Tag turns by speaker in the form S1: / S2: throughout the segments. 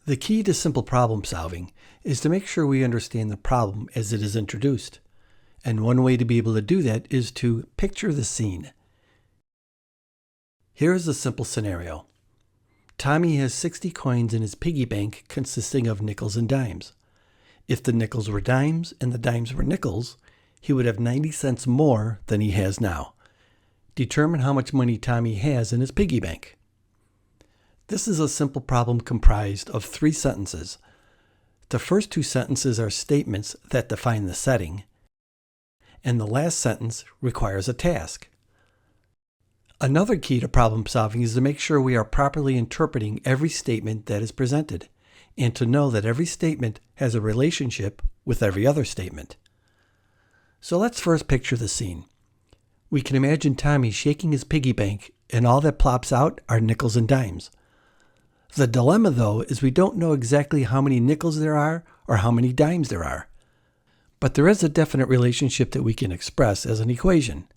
S1: The key to simple problem solving is to make sure we understand the problem as it is introduced. And one way to be able to do that is to picture the scene. Here is a simple scenario. Tommy has 60 coins in his piggy bank consisting of nickels and dimes. If the nickels were dimes and the dimes were nickels, he would have 90 cents more than he has now. Determine how much money Tommy has in his piggy bank. This is a simple problem comprised of 3 sentences. The first 2 sentences are statements that define the setting, and the last sentence requires a task. Another key to problem solving is to make sure we are properly interpreting every statement that is presented, and to know that every statement has a relationship with every other statement. So let's first picture the scene. We can imagine Tommy shaking his piggy bank, and all that plops out are nickels and dimes. The dilemma, though, is we don't know exactly how many nickels there are or how many dimes there are. But there is a definite relationship that we can express as an equation.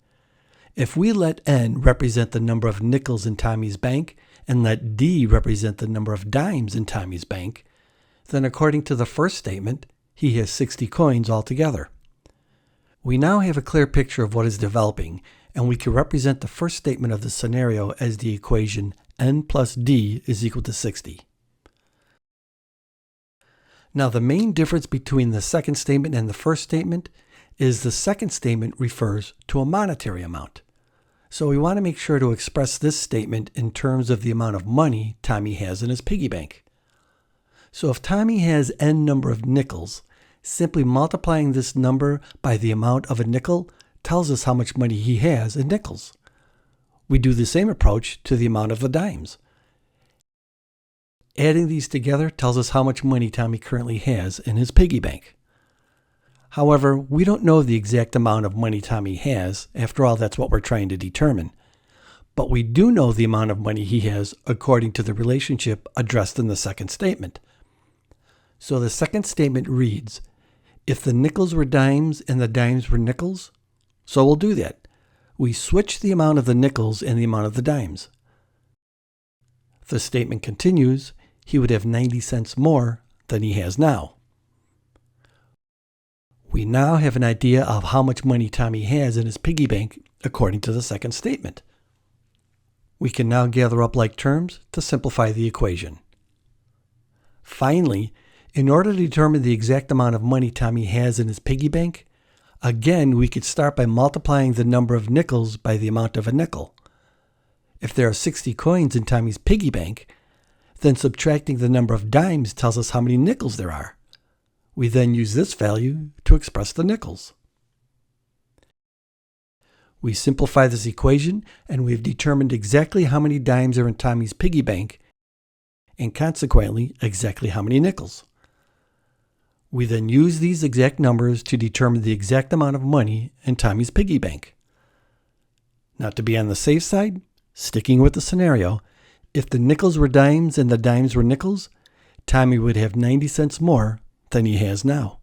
S1: If we let n represent the number of nickels in Tommy's bank and let d represent the number of dimes in Tommy's bank, then according to the first statement, he has 60 coins altogether. We now have a clear picture of what is developing, and we can represent the first statement of the scenario as the equation n plus d is equal to 60. Now the main difference between the second statement and the first statement is the second statement refers to a monetary amount. So we want to make sure to express this statement in terms of the amount of money Tommy has in his piggy bank. So if Tommy has n number of nickels, simply multiplying this number by the amount of a nickel tells us how much money he has in nickels. We do the same approach to the amount of the dimes. Adding these together tells us how much money Tommy currently has in his piggy bank. However, we don't know the exact amount of money Tommy has. After all, that's what we're trying to determine. But we do know the amount of money he has according to the relationship addressed in the second statement. So the second statement reads, if the nickels were dimes and the dimes were nickels, so we'll do that. We switch the amount of the nickels and the amount of the dimes. The statement continues, he would have 90 cents more than he has now. We now have an idea of how much money Tommy has in his piggy bank according to the second statement. We can now gather up like terms to simplify the equation. Finally, in order to determine the exact amount of money Tommy has in his piggy bank, again, we could start by multiplying the number of nickels by the amount of a nickel. If there are 60 coins in Tommy's piggy bank, then subtracting the number of dimes tells us how many nickels there are. We then use this value to express the nickels. We simplify this equation, and we've determined exactly how many dimes are in Tommy's piggy bank, and consequently, exactly how many nickels. We then use these exact numbers to determine the exact amount of money in Tommy's piggy bank. Now, to be on the safe side, sticking with the scenario, if the nickels were dimes and the dimes were nickels, Tommy would have 90 cents more than he has now.